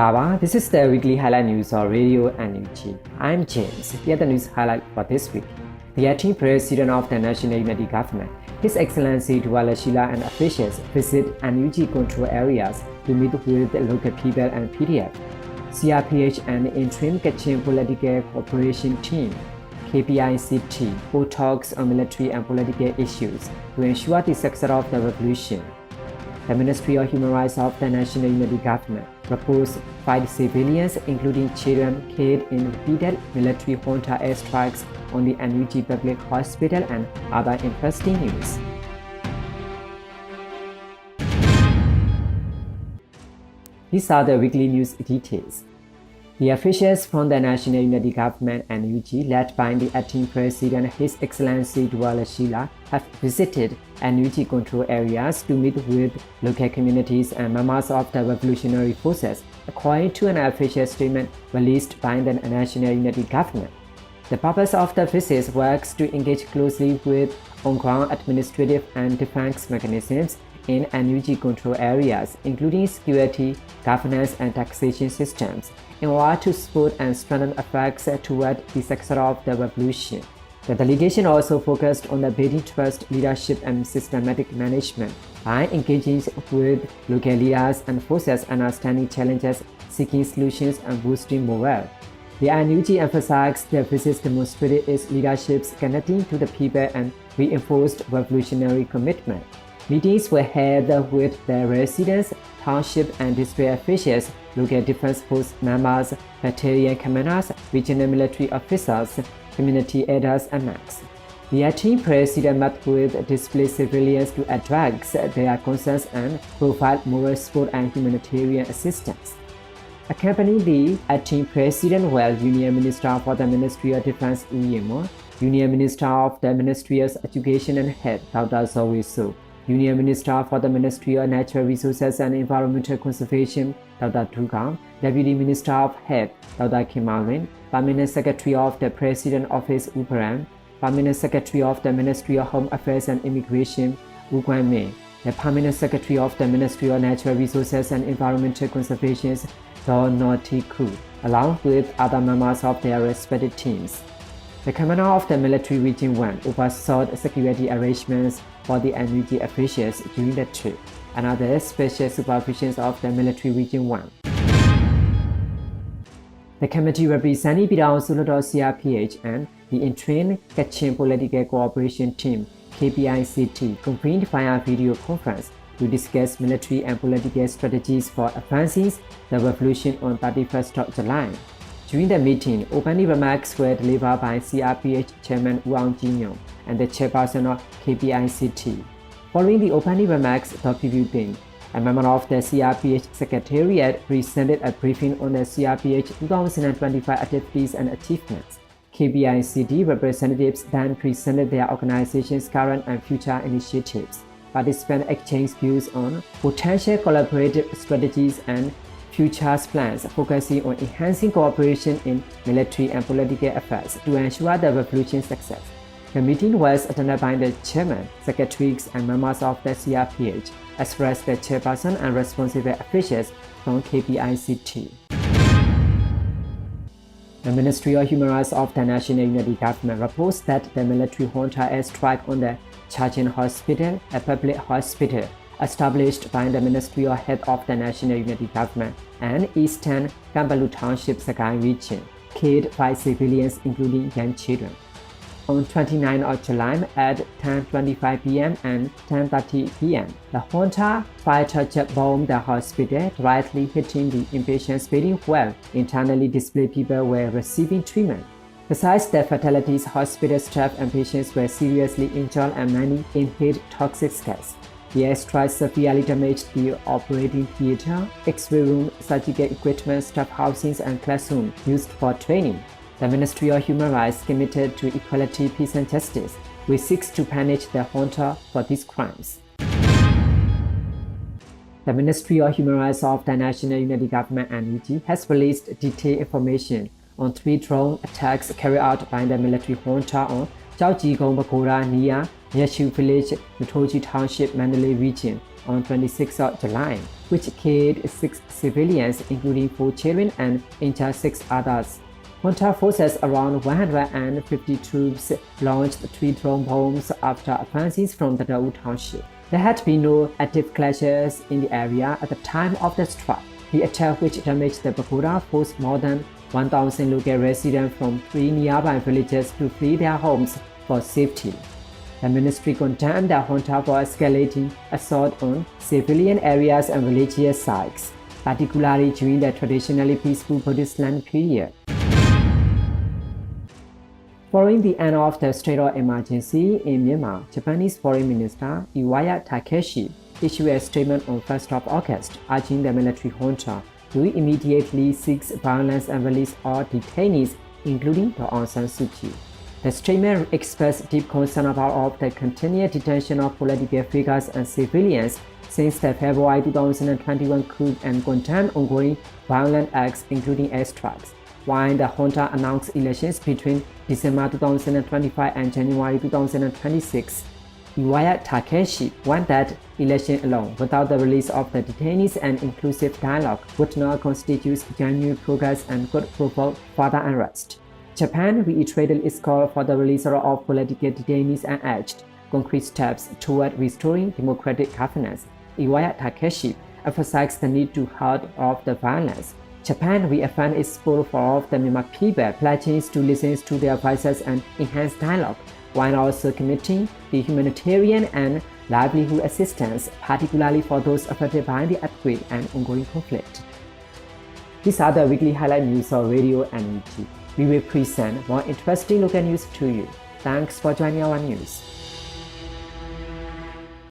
Mangalaba, this is the weekly highlight news on Radio NUG. I'm James. Here are the news highlight for this week. The acting President of the National Unity Government, His Excellency Dwala Sheila and officials visit NUG control areas to meet with the local people and PDF. CRPH and Interim Kachin Political Cooperation Team, KPICT, hold talks on military and political issues to ensure the success of the revolution. The Ministry of Human Rights of the National Unity Government proposed 5 civilians, including children, killed in repeated military junta airstrikes on the NUG Public Hospital and other interesting news. These are the weekly news details. The officials from the National Unity Government NUG, led by the acting President His Excellency Dwala Sheila, have visited NUG control areas to meet with local communities and members of the revolutionary forces, according to an official statement released by the National Unity Government. The purpose of the visit works to engage closely with on-ground administrative and defense mechanisms in NUG control areas, including security, governance, and taxation systems, in order to support and strengthen efforts toward the success of the revolution. The delegation also focused on the building trust, leadership, and systematic management by engaging with local leaders and forces, understanding challenges, seeking solutions, and boosting morale. The NUG emphasized the visit demonstrated its leadership's connecting to the people and reinforced revolutionary commitment. Meetings were held with the residents, township and district officials, local defense force members, battalion commanders, regional military officers, community elders, and MACs. The acting president met with displaced civilians to address their concerns and provide moral support and humanitarian assistance. Accompanying the acting president were Union Minister for the Ministry of Defense m.CDMMyanmar, Union Minister of the Ministry of Education and Health, Dr. Zowiso, Union Minister for the Ministry of Natural Resources and Environmental Conservation, Dr. Dugang, Deputy Minister of Health, Dr. Kimarin, Permanent Secretary of the President Office, Uparan, Permanent Secretary of the Ministry of Home Affairs and Immigration, Ugwan May, the Permanent Secretary of the Ministry of Natural Resources and Environmental Conservation, Don Notiku, along with other members of their respective teams. The commander of the Military Region 1 oversaw security arrangements for the NUG officials during the trip, and other special supervisions of the Military Region 1. The committee representing Bidang Suludo CRPH and the Interim Kachin Political Cooperation Team KPICT convened via video conference to discuss military and political strategies for advancing the revolution on 31st of July. During the meeting, opening remarks were delivered by CRPH Chairman Wang Jinyong and the chairperson of KPICT. Following the opening remarks, Dr. Ding, a member of the CRPH Secretariat, presented a briefing on the CRPH 2025 activities and achievements. KPICT representatives then presented their organization's current and future initiatives. Participants exchanged views on potential collaborative strategies and future plans, focusing on enhancing cooperation in military and political affairs to ensure the revolution's success. The meeting was attended by the chairman, secretaries, and members of the CRPH, as well as the chairperson and responsible officials from KPICT. The Ministry of Human Rights of the National Unity Government reports that the military junta airstrike on the Chachin Hospital, a public hospital established by the Ministry of Health of the National Unity Government and Eastern Kambalu Township Sakai region, killed 5 civilians including young children. On 29 of July at 10:25 p.m. and 10:30 p.m., the junta fighter jet bombed the hospital, directly hitting the inpatients waiting while internally displaced people were receiving treatment. Besides the fatalities, hospital staff and patients were seriously injured and many inhaled toxic gas. The airstrike severely damaged the operating theater, X-ray room, surgical equipment, staff housings, and classrooms used for training. The Ministry of Human Rights, committed to equality, peace, and justice, will seek to punish the junta for these crimes. The Ministry of Human Rights of the National Unity Government NUG has released detailed information on 3 drone attacks carried out by the military junta on Chaojigong Bakura near Yeshu Village, Matoji Township, Mandalay region on 26 of July. which killed 6 civilians, including 4 children, and injured 6 others. Junta forces around 150 troops launched 3 drone bombs after advances from the Dawu township. There had been no active clashes in the area at the time of the strike. The attack, which damaged the pagoda, forced more than 1,000 local residents from 3 nearby villages to flee their homes for safety. The ministry condemned the junta for escalating assault on civilian areas and religious sites, particularly during the traditionally peaceful Buddhist land period. Following the end of the state of emergency in Myanmar, Japanese Foreign Minister Iwaya Takeshi issued a statement on 1st of August urging the military junta to immediately cease violence and release all detainees, including Aung San Suu Kyi. The statement expressed deep concern about the continued detention of political figures and civilians since the February 2021 coup and condemned ongoing violent acts, including airstrikes. While the junta announced elections between December 2025 and January 2026, Iwaya Takeshi warned that election alone, without the release of the detainees and inclusive dialogue, would not constitute genuine progress and could provoke further unrest. Japan reiterated its call for the release of political detainees and urged concrete steps toward restoring democratic governance. Iwaya Takeshi emphasized the need to halt off the violence. Japan reaffirmed its support for the Myanmar people, pledging to listen to their voices and enhance dialogue, while also committing the humanitarian and livelihood assistance, particularly for those affected by the earthquake and ongoing conflict. These are the weekly highlight news of Radio and YouTube. We will present more interesting local news to you. Thanks for joining our news.